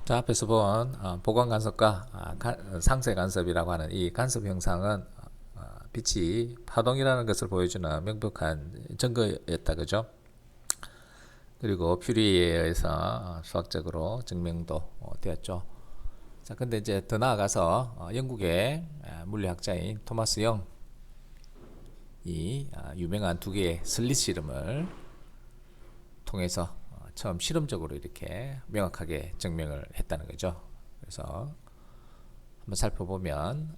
자, 앞에서 본 보관 간섭과 상세 간섭이라고 하는 이 간섭 형상은 빛이 파동이라는 것을 보여주는 명백한 증거였다, 그죠? 그리고 퓨리에 의해서 수학적으로 증명도 되었죠. 자, 근데 이제 더 나아가서 영국의 물리학자인 토마스 영이 유명한 두 개의 슬릿 실험을 통해서 처음 실험적으로 이렇게 명확하게 증명을 했다는 거죠. 그래서 한번 살펴보면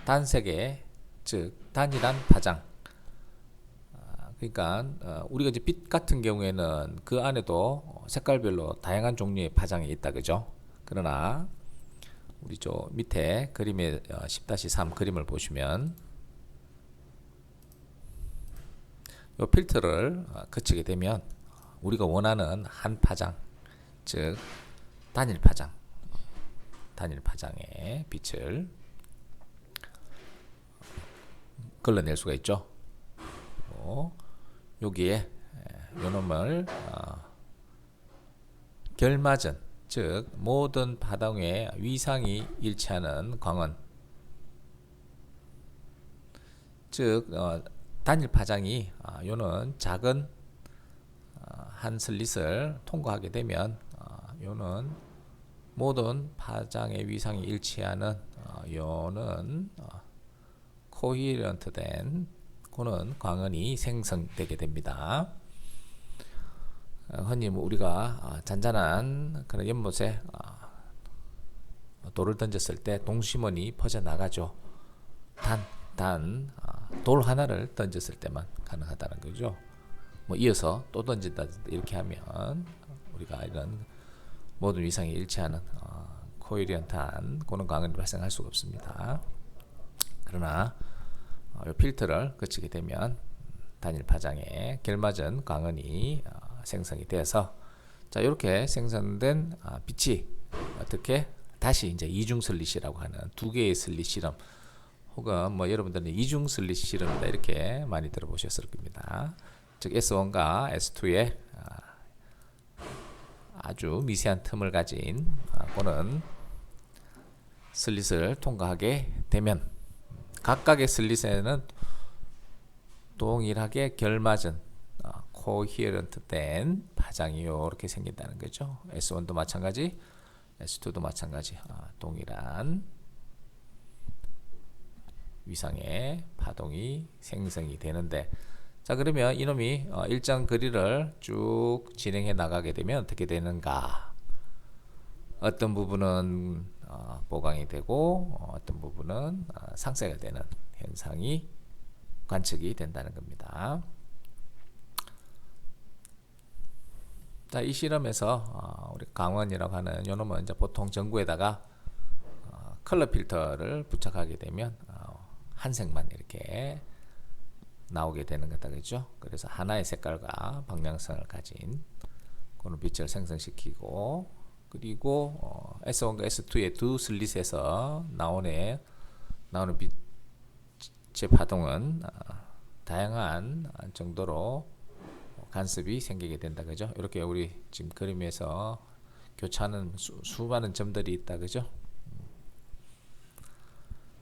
단세계, 즉 단일한 파장. 그러니까 우리가 이제 빛 같은 경우에는 그 안에도 색깔별로 다양한 종류의 파장이 있다, 그죠? 그러나 우리 저 밑에 그림의 10-3 그림을 보시면 이 필터를 거치게 되면 우리가 원하는 한 파장, 즉 단일 파장의 빛을 걸러낼 수가 있죠. 여기에 요놈을 결맞은, 즉 모든 파동의 위상이 일치하는 광원, 즉 단일 파장이 요는 작은 한 슬릿을 통과하게 되면 요는 모든 파장의 위상이 일치하는 요는 코히런트 된 그는 광원이 생성되게 됩니다. 흔히 우리가 잔잔한 그런 연못에 돌을 던졌을 때 동심원이 퍼져나가죠. 돌 하나를 던졌을 때만 가능하다는 거죠. 뭐 이어서 또 던진다 이렇게 하면 우리가 이런 모든 위상이 일치하는 코헤리언트한 그런 광원이 발생할 수가 없습니다. 그러나 이 필터를 거치게 되면 단일 파장에 결맞은 광원이 생성이 되어서 자, 이렇게 생성된 빛이 어떻게 다시 이제 이중 슬릿이라고 하는 두 개의 슬릿 실험, 혹은 뭐 여러분들은 이중 슬릿 실험이다 이렇게 많이 들어보셨을 겁니다. 즉 S1과 S2의 아주 미세한 틈을 가진 그는 슬릿을 통과하게 되면 각각의 슬릿에는 동일하게 결맞은 코히어런트 된 파장이 이렇게 생긴다는 거죠. S1도 마찬가지, S2도 마찬가지, 동일한 위상의 파동이 생성이 되는데, 자, 그러면 이놈이 일정 거리를 쭉 진행해 나가게 되면 어떻게 되는가? 어떤 부분은 보강이 되고 어떤 부분은 상쇄가 되는 현상이 관측이 된다는 겁니다. 자, 이 실험에서 우리 강원이라고 하는 요놈은 이제 보통 전구에다가 컬러 필터를 부착하게 되면 한 색만 이렇게 나오게 되는 거다, 그죠? 그래서 하나의 색깔과 방향성을 가진 그런 빛을 생성시키고, 그리고 S1과 S2의 두 슬릿에서 나오는 빛의 파동은 다양한 정도로 간섭이 생기게 된다, 그죠? 이렇게 우리 지금 그림에서 교차하는 수많은 점들이 있다, 그죠?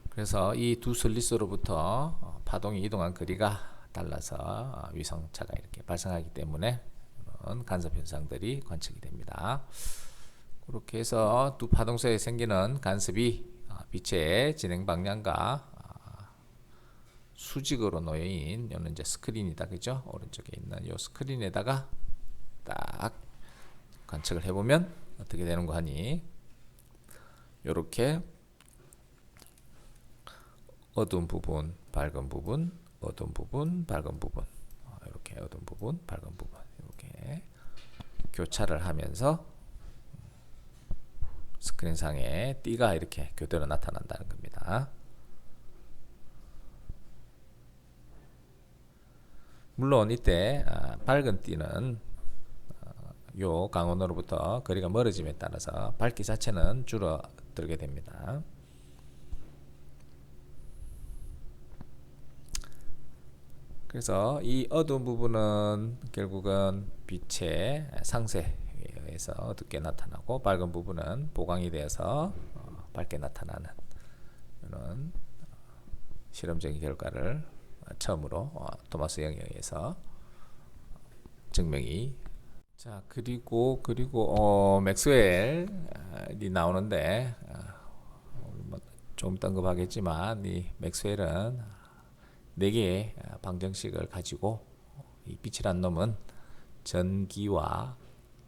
그래서 이 두 슬릿으로부터 파동이 이동한 거리가 달라서 위성차가 이렇게 발생하기 때문에 그런 간섭 현상들이 관측이 됩니다. 그렇게 해서 두 파동 사이에 생기는 간섭이 빛의 진행 방향과 수직으로 놓여있는 요는 이제 스크린이다, 그죠? 오른쪽에 있는 요 스크린에다가 딱 관측을 해보면 어떻게 되는 거 하니, 요렇게 어두운 부분, 밝은 부분, 어두운 부분, 밝은 부분, 이렇게 어두운 부분, 밝은 부분 이렇게 교차를 하면서 스크린상에 띠가 이렇게 교대로 나타난다는 겁니다. 물론 이때 밝은 띠는 요 강원으로부터 거리가 멀어짐에 따라서 밝기 자체는 줄어들게 됩니다. 그래서 이 어두운 부분은 결국은 빛의 상쇄에 해서 어둡게 나타나고 밝은 부분은 보강이 되어서 밝게 나타나는 이런 실험적인 결과를 처음으로 토마스 영에 의해서 증명이. 자, 그리고 맥스웰이 나오는데 좀 언급하겠지만 이 맥스웰은 4개의 방정식을 가지고 이 빛이란 놈은 전기와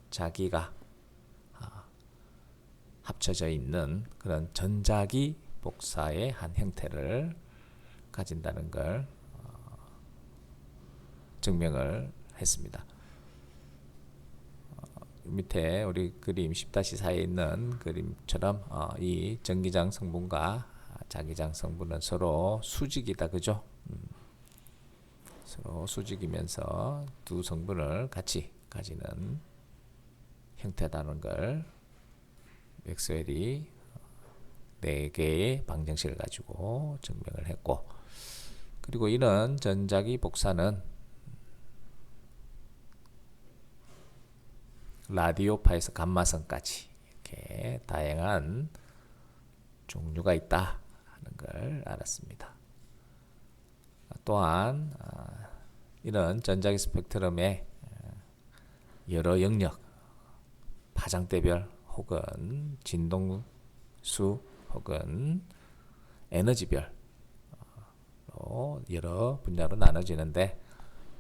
자기가 합쳐져 있는 그런 전자기 복사의 한 형태를 가진다는 걸 증명을 했습니다. 밑에 우리 그림 10-4에 있는 그림처럼 이 전기장 성분과 자기장 성분은 서로 수직이다, 그죠? 서로 수직이면서 두 성분을 같이 가지는 형태다는 걸 맥스웰이 4개의 방정식을 가지고 증명을 했고, 그리고 이런 전자기 복사는 라디오파에서 감마선까지 이렇게 다양한 종류가 있다 하는 걸 알았습니다. 또한 이런 전자기 스펙트럼의 여러 영역, 파장대별 혹은 진동수 혹은 에너지별로 여러 분야로 나눠지는데,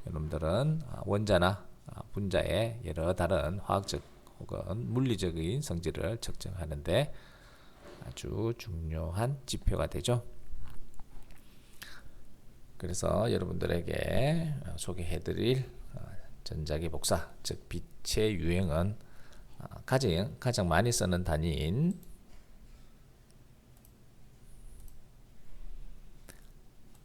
여러분들은 원자나 분자의 여러 다른 화학적 혹은 물리적인 성질을 측정하는데 아주 중요한 지표가 되죠. 그래서 여러분들에게 소개해드릴 전자기 복사, 즉 빛의 유형은 가장 많이 쓰는 단위인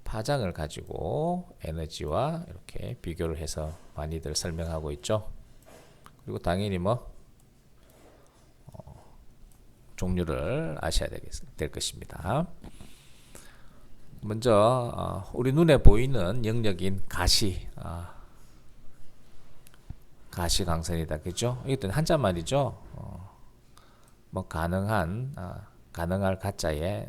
파장을 가지고 에너지와 이렇게 비교를 해서 많이들 설명하고 있죠. 그리고 당연히 종류를 아셔야 될 것입니다. 먼저 우리 눈에 보이는 영역인 가시광선이다, 그죠? 이것도 한자말이죠. 가능할 가짜에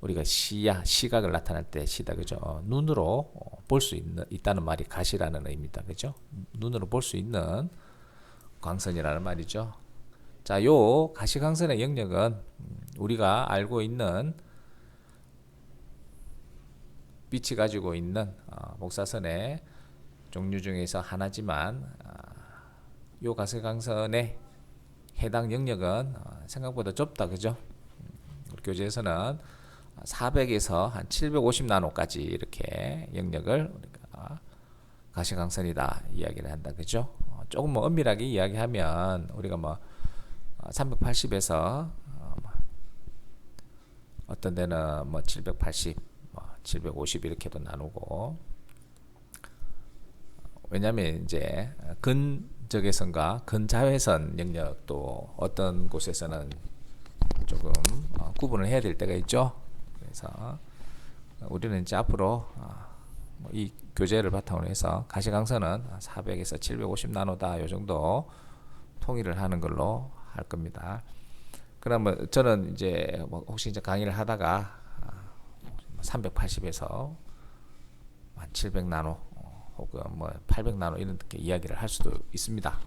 우리가 시각을 나타낼 때 시다, 그죠? 눈으로 볼 수 있다는 말이 가시라는 의미다, 그죠? 눈으로 볼 수 있는 광선이라는 말이죠. 자, 요 가시광선의 영역은 우리가 알고 있는 빛이 가지고 있는 복사선의 종류 중에서 하나지만, 요 가시광선의 해당 영역은 생각보다 좁다, 그죠? 우리 교재에서는 400에서 한 750 나노까지 이렇게 영역을 우리가 가시광선이다 이야기를 한다, 그죠? 조금 엄밀하게 이야기하면 우리가 380에서 어떤 데는 780, 750 이렇게도 나누고, 왜냐하면 이제 근적외선과 근자외선 영역도 어떤 곳에서는 조금 구분을 해야 될 때가 있죠. 그래서 우리는 이제 앞으로 이 교재를 바탕으로 해서 가시광선은 400에서 750 나노다 요 정도 통일을 하는 걸로 할 겁니다. 그러면 저는 이제 혹시 이제 강의를 하다가 380에서 700 나노 혹은 800 나노 이렇게 이야기를 할 수도 있습니다.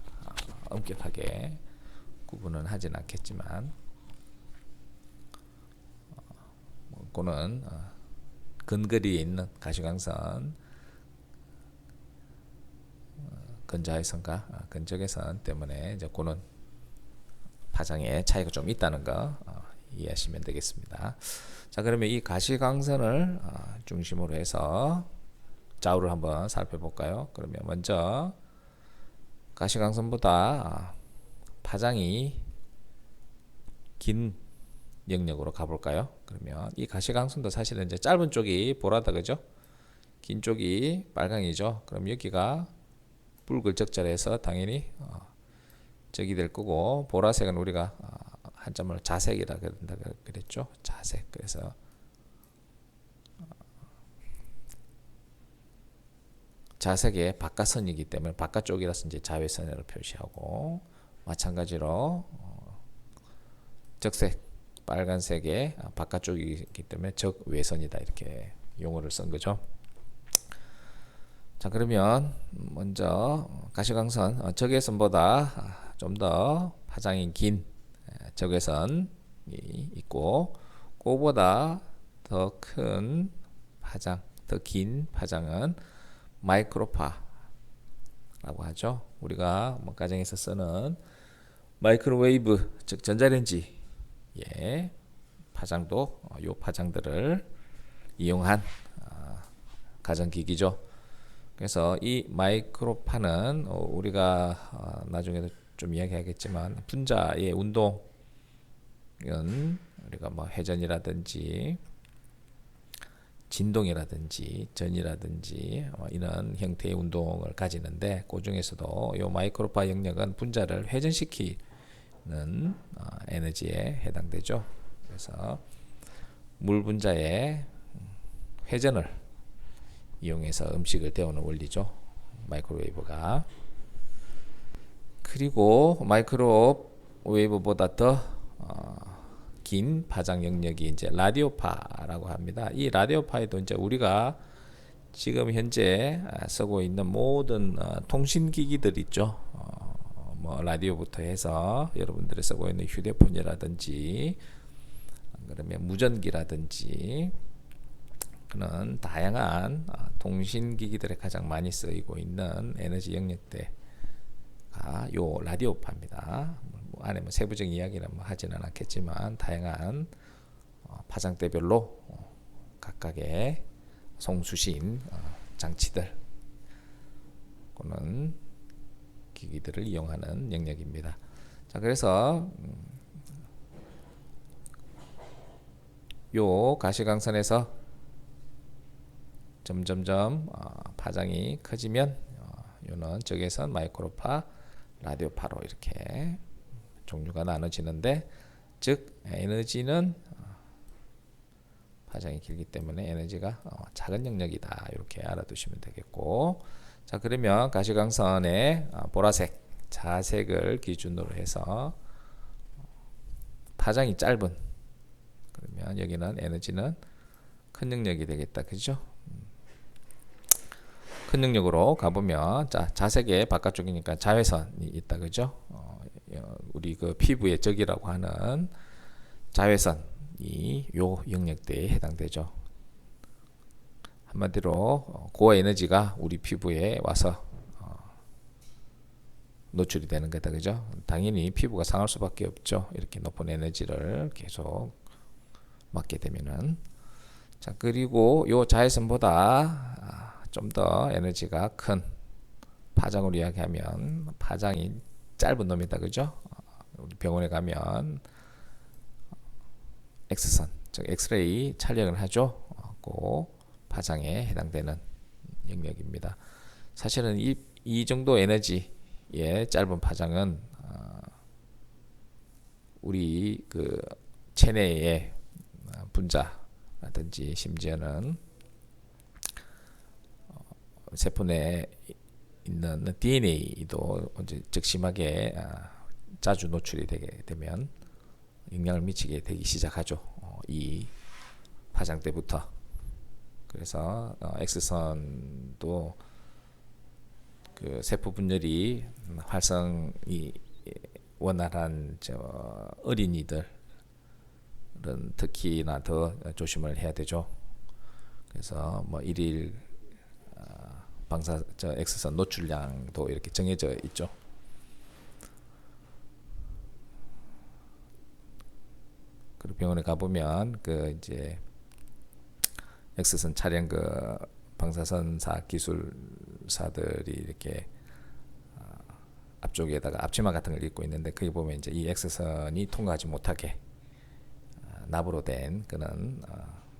엄격하게 구분은 하진 않겠지만, 그거는 근거리에 있는 가시광선, 근자외선과 근적외선 때문에 이제 그는 파장의 차이가 좀 있다는 거 이해하시면 되겠습니다. 자, 그러면 이 가시광선을 중심으로 해서 좌우를 한번 살펴볼까요? 그러면 먼저 가시광선보다 파장이 긴 영역으로 가볼까요? 그러면 이 가시광선도 사실은 이제 짧은 쪽이 보라다, 그죠? 긴 쪽이 빨강이죠. 그럼 여기가 붉을적절해서 당연히 적이 될 거고, 보라색은 우리가 한자말로 자색이라 그랬죠. 자색. 그래서 자색의 바깥선이기 때문에 바깥쪽이라서 이제 자외선으로 표시하고, 마찬가지로 적색 빨간색의 바깥쪽이기 때문에 적외선이다 이렇게 용어를 쓴 거죠. 자, 그러면 먼저 가시광선 적외선보다 좀 더 파장이 긴 적외선이 있고, 그거보다 더 큰 파장, 더 긴 파장은 마이크로파라고 하죠. 우리가 뭐 가정에서 쓰는 마이크로웨이브, 즉 전자레인지의 파장도 요 파장들을 이용한 가전기기죠. 그래서 이 마이크로파는 우리가 나중에도 좀 이야기하겠지만 분자의 운동은 우리가 뭐 회전이라든지 진동이라든지 전이라든지 이런 형태의 운동을 가지는데, 그 중에서도 이 마이크로파 영역은 분자를 회전시키는 에너지에 해당되죠. 그래서 물 분자의 회전을 이용해서 음식을 데우는 원리죠, 마이크로웨이브가. 그리고 마이크로웨이브보다 더 긴 파장 영역이 이제 라디오파라고 합니다. 이 라디오파에도 이제 우리가 지금 현재 쓰고 있는 모든 통신기기들 있죠. 뭐 라디오부터 해서 여러분들이 쓰고 있는 휴대폰이라든지, 그러면 무전기라든지, 그런 다양한 통신기기들에 가장 많이 쓰이고 있는 에너지 영역대가 요 라디오파입니다. 안에 뭐 세부적인 이야기는 뭐 하지는 않겠지만 다양한 파장대별로 각각의 송수신 장치들, 그런 기기들을 이용하는 영역입니다. 자, 그래서 요 가시광선에서 점점점 파장이 커지면 요는 적외선, 마이크로파, 라디오파로 이렇게 종류가 나눠지는데, 즉 에너지는 파장이 길기 때문에 에너지가 작은 영역이다 이렇게 알아두시면 되겠고, 자, 그러면 가시광선의 보라색, 자색을 기준으로 해서 파장이 짧은, 그러면 여기는 에너지는 큰 영역이 되겠다, 그죠? 큰 영역으로 가보면, 자, 자색의 바깥쪽이니까 자외선이 있다, 그죠? 우리 그 피부의 적이라고 하는 자외선이 요 영역대에 해당되죠. 한마디로 고어 에너지가 우리 피부에 와서 노출이 되는 거다, 그죠? 당연히 피부가 상할 수밖에 없죠. 이렇게 높은 에너지를 계속 맞게 되면은. 자, 그리고 요 자외선보다 좀 더 에너지가 큰 파장으로 이야기하면 파장이 짧은 놈이다, 그죠? 우리 병원에 가면 X선, 즉 엑스레이 촬영을 하죠. 그 파장에 해당되는 영역입니다. 사실은 이 정도 에너지의 짧은 파장은 우리 그 체내의 분자라든지 심지어는 세포 내에 있는 DNA도 적심하게 자주 노출이 되게 되면 영향을 미치게 되기 시작하죠. 이 파장 때부터. 그래서 X선도 그 세포 분열이 활성이 원활한 어린이들은 특히나 더 조심을 해야 되죠. 그래서 뭐 일일 방사 X선 노출량도 이렇게 정해져 있죠. 그리고 병원에 가보면 그 이제 X선 촬영 그 방사선사 기술사들이 이렇게 앞쪽에다가 앞치마 같은 걸 입고 있는데, 거기 보면 이제 이 X선이 통과하지 못하게 납으로 된 그런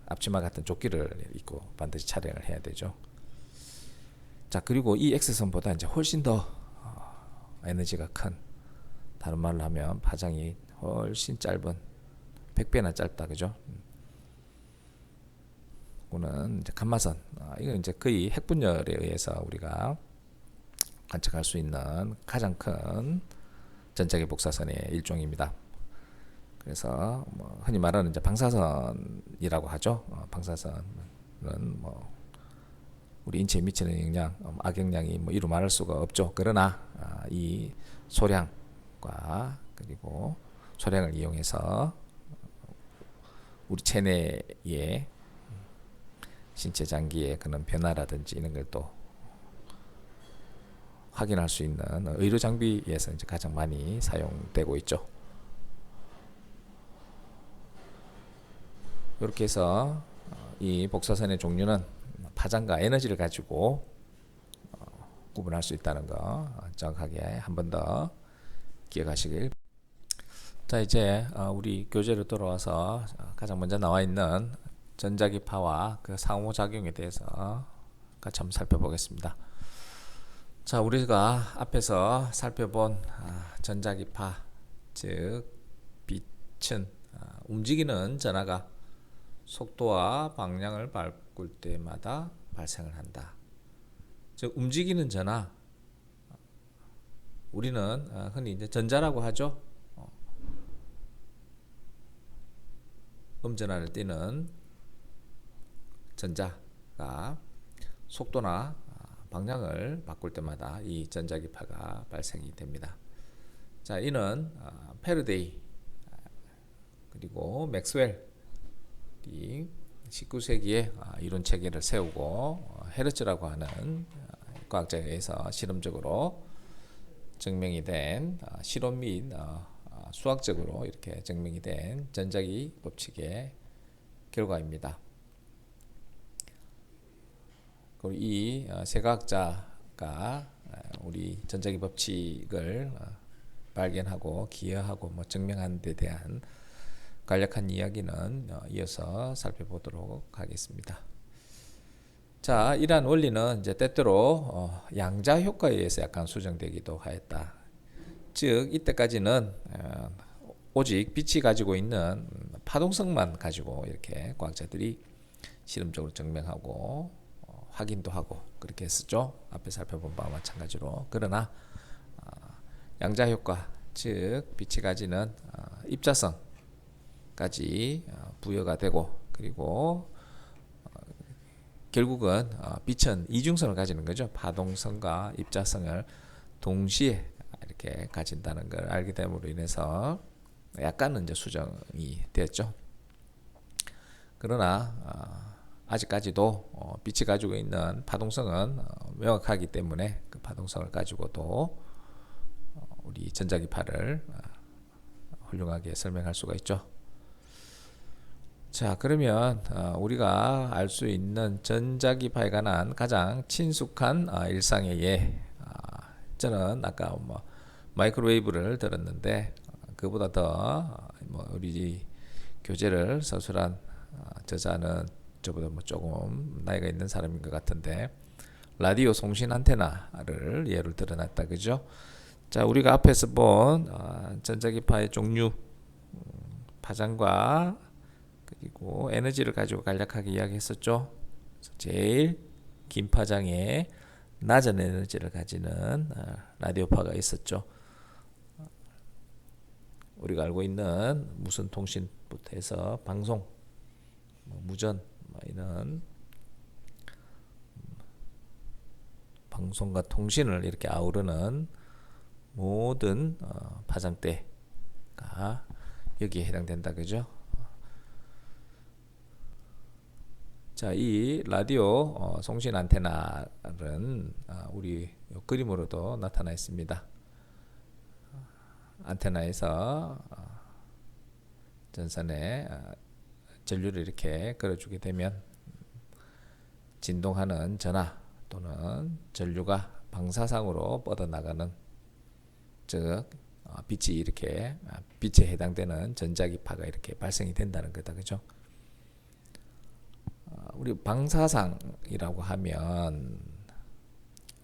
앞치마 같은 조끼를 입고 반드시 촬영을 해야 되죠. 자, 그리고 이 X선보다 이제 훨씬 더 에너지가 큰, 다른 말로 하면 파장이 훨씬 짧은 100배나 짧다, 그죠? 이거는 이제 감마선, 이건 이제 거의 핵분열에 의해서 우리가 관측할 수 있는 가장 큰 전자기 복사선의 일종입니다. 그래서 뭐 흔히 말하는 이제 방사선이라고 하죠. 방사선은 뭐 우리 인체에 미치는 영향, 악영향이 뭐 이루 말할 수가 없죠. 그러나 이 소량과 그리고 소량을 이용해서 우리 체내의 신체 장기의 그런 변화라든지 이런 걸 또 확인할 수 있는 의료 장비에서 이제 가장 많이 사용되고 있죠. 이렇게 해서 이 복사선의 종류는 파장과 에너지를 가지고 구분할 수 있다는 거 정확하게 한 번 더 기억하시길. 자, 이제 우리 교재로 돌아와서 가장 먼저 나와 있는 전자기파와 그 상호작용에 대해서 같이 한번 살펴보겠습니다. 자, 우리가 앞에서 살펴본 전자기파, 즉 빛은 움직이는 전하가 속도와 방향을 바꿀 때마다 발생을 한다. 즉 움직이는 전하, 우리는 흔히 이제 전자라고 하죠. 음전하를 띠는 전자가 속도나 방향을 바꿀 때마다 이 전자기파가 발생이 됩니다. 자, 이는 패러데이 그리고 맥스웰이 19세기에 이론 체계를 세우고 헤르츠라고 하는 과학자에 의해서 실험적으로 증명이 된 실험 및 수학적으로 이렇게 증명이 된 전자기 법칙의 결과입니다. 그리고 이 세 과학자가 우리 전자기 법칙을 발견하고 기여하고 뭐 증명한 데 대한 간략한 이야기는 이어서 살펴보도록 하겠습니다. 자, 이러한 원리는 이제 때때로 양자 효과에 의해서 약간 수정되기도 하였다. 즉 이때까지는 오직 빛이 가지고 있는 파동성만 가지고 이렇게 과학자들이 실험적으로 증명하고 확인도 하고 그렇게 했었죠. 앞에 살펴본 바와 마찬가지로. 그러나 양자 효과, 즉 빛이 가지는 입자성까지 부여가 되고 그리고 결국은 빛은 이중성을 가지는 거죠. 파동성과 입자성을 동시에 이렇게 가진다는 걸 알게 됨으로 인해서 약간은 이제 수정이 되었죠. 그러나 아직까지도 빛이 가지고 있는 파동성은 명확하기 때문에 그 파동성을 가지고도 우리 전자기파를 훌륭하게 설명할 수가 있죠. 자, 그러면 우리가 알 수 있는 전자기파에 관한 가장 친숙한 일상의 예, 저는 아까 뭐 마이크로웨이브를 들었는데 그보다 더 우리 교재를 서술한 저자는 저보다 뭐 조금 나이가 있는 사람인 것 같은데 라디오 송신 안테나를 예를 들어놨다, 그죠? 자, 우리가 앞에서 본 전자기파의 종류, 파장과 그리고 에너지를 가지고 간략하게 이야기했었죠. 제일 긴 파장에 낮은 에너지를 가지는 라디오파가 있었죠. 우리가 알고 있는 무선 통신부터 해서 방송, 무전 이런 방송과 통신을 이렇게 아우르는 모든 파장대가 여기에 해당된다, 그죠? 자, 이 라디오 송신 안테나는 우리 그림으로도 나타나 있습니다. 안테나에서 전선에 전류를 이렇게 걸어주게 되면 진동하는 전하 또는 전류가 방사상으로 뻗어나가는, 즉 빛이 이렇게 빛에 해당되는 전자기파가 이렇게 발생이 된다는 거다, 그죠? 우리 방사상이라고 하면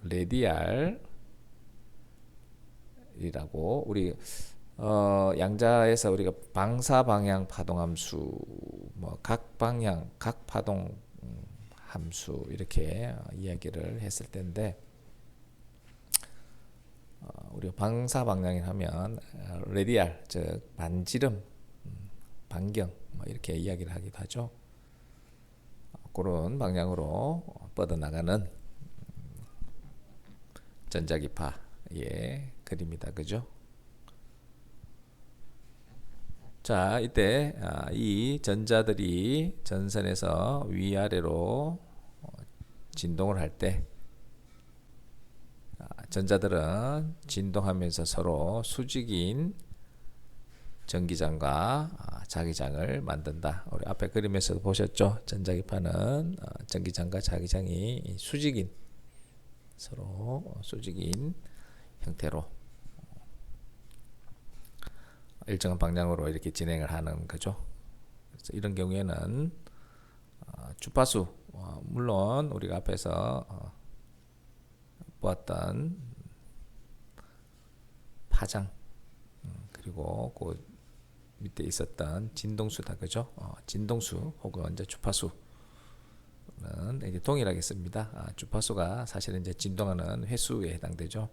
레디알이라고 우리 양자에서 우리가 방사 방향 파동함수, 뭐 각 방향 각 파동 함수 이렇게 이야기를 했을 텐데 우리가 방사 방향을 하면 레디알 즉 반지름 반경 뭐 이렇게 이야기를 하기도 하죠. 그런 방향으로 뻗어나가는 전자기파의 그림이다. 그죠? 자, 이때 이 전자들이 전선에서 위아래로 진동을 할 때 전자들은 진동하면서 서로 수직인 전기장과 자기장을 만든다. 우리 앞에 그림에서도 보셨죠? 전자기파는 전기장과 자기장이 수직인 서로 수직인 형태로 일정한 방향으로 이렇게 진행을 하는 거죠. 그래서 이런 경우에는 주파수 물론 우리가 앞에서 보았던 파장 그리고 그 밑에 있었던 진동수다. 그죠? 진동수 혹은 이제 주파수는 이제 동일하게 씁니다. 주파수가 사실은 이제 진동하는 횟수에 해당되죠.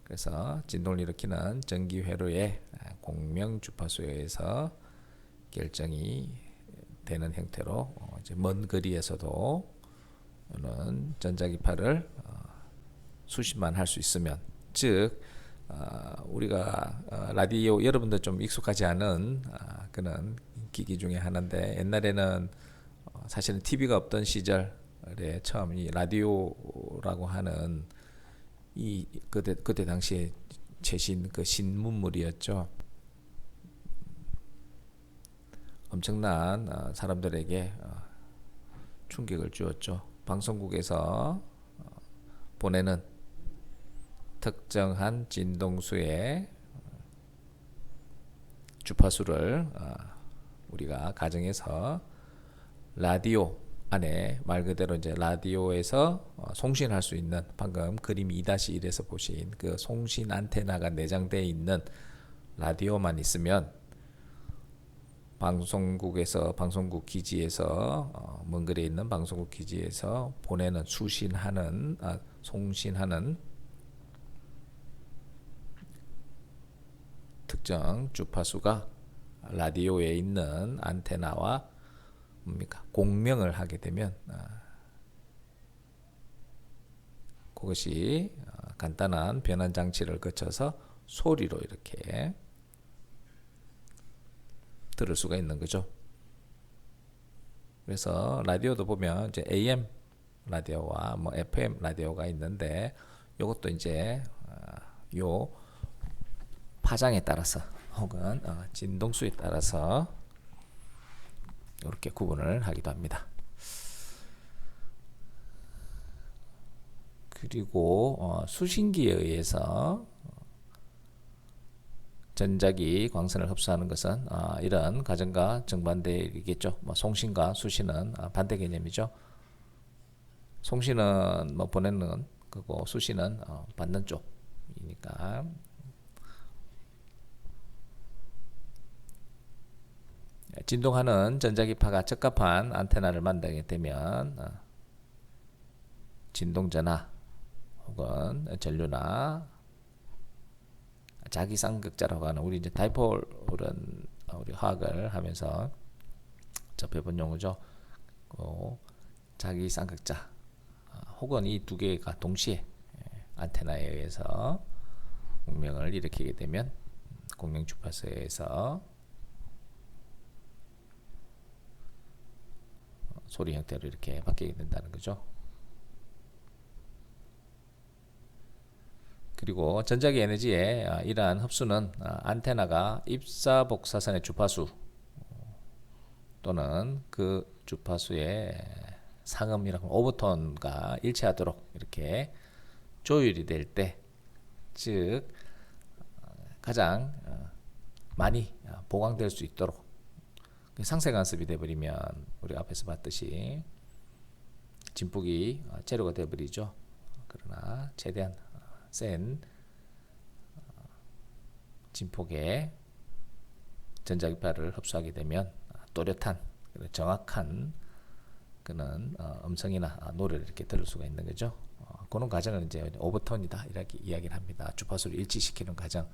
그래서 진동을 일으키는 전기 회로의 공명 주파수에 의해서 결정이 되는 형태로 이제 먼 거리에서도 전자기파를 수신만 할 수 있으면, 즉 우리가 라디오 여러분들 좀 익숙하지 않은 그런 기기 중에 하나인데, 옛날에는 사실은 TV가 없던 시절에 처음 이 라디오라고 하는 이 그때 당시에 최신 그 신문물이었죠. 엄청난 사람들에게 충격을 주었죠. 방송국에서 보내는 특정한 진동수의 주파수를 우리가 가정에서 라디오 안에 말 그대로 이제 라디오에서 송신할 수 있는, 방금 그림 2-1에서 보신 그 송신 안테나가 내장되어 있는 라디오만 있으면 방송국에서 방송국 기지에서 먼 거리에 있는 방송국 기지에서 보내는 송신하는 특정 주파수가 라디오에 있는 안테나와 공명을 하게 되면 그것이 간단한 변환 장치를 거쳐서 소리로 이렇게 들을 수가 있는 거죠. 그래서 라디오도 보면 이제 AM 라디오와 뭐 FM 라디오가 있는데, 이것도 이제 요 파장에 따라서 혹은 진동수에 따라서 이렇게 구분을 하기도 합니다. 그리고 수신기에 의해서 전자기 광선을 흡수하는 것은 이런 가정과 정반대이겠죠. 송신과 수신은 반대 개념이죠. 송신은 뭐 보내는 거고 수신은 받는 쪽이니까. 진동하는 전자기파가 적합한 안테나를 만들게 되면 진동전화 혹은 전류나 자기쌍극자라고 하는, 우리 이제 다이폴은 우리 화학을 하면서 접해본 용어죠. 자기쌍극자 혹은 이 두 개가 동시에 안테나에 의해서 공명을 일으키게 되면 공명 주파수에 의해서 소리 형태로 이렇게 바뀌게 된다는 거죠. 그리고 전자기 에너지의 이러한 흡수는 안테나가 입사복사선의 주파수 또는 그 주파수의 상음이라고 오버톤과 일치하도록 이렇게 조율이 될 때, 즉 가장 많이 보강될 수 있도록 상쇄간섭이 되어버리면 우리 앞에서 봤듯이 진폭이 제로가 되어버리죠. 그러나 최대한 센 진폭의 전자기파를 흡수하게 되면 또렷한 정확한 그런 음성이나 노래를 이렇게 들을 수가 있는 거죠. 그런 과정을 이제 오버톤이다 이렇게 이야기를 합니다. 주파수를 일치시키는 과정.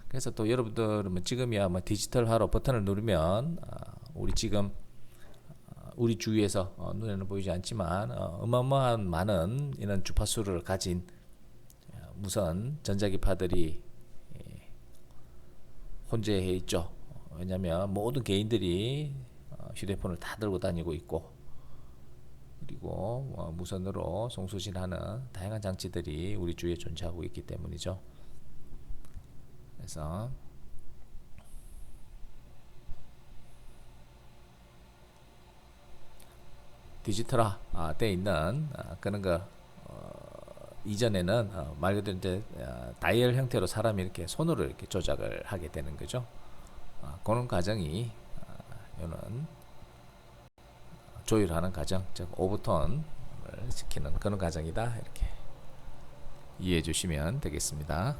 그래서 또 여러분들은 뭐 지금이야 뭐 디지털화로 버튼을 누르면 우리 지금 우리 주위에서 눈에는 보이지 않지만 어마어마한 많은 이런 주파수를 가진 무선 전자기파들이 혼재해 있죠. 왜냐하면 모든 개인들이 휴대폰을 다 들고 다니고 있고, 그리고 무선으로 송수신하는 다양한 장치들이 우리 주위에 존재하고 있기 때문이죠. 그래서 디지털화 돼 있는 그런 거 이전에는 말 그대로 이제 다이얼 형태로 사람이 이렇게 손으로 이렇게 조작을 하게 되는 거죠. 그런 과정이 이는 조율하는 과정, 즉 오버톤을 시키는 그런 과정이다 이렇게 이해해 주시면 되겠습니다.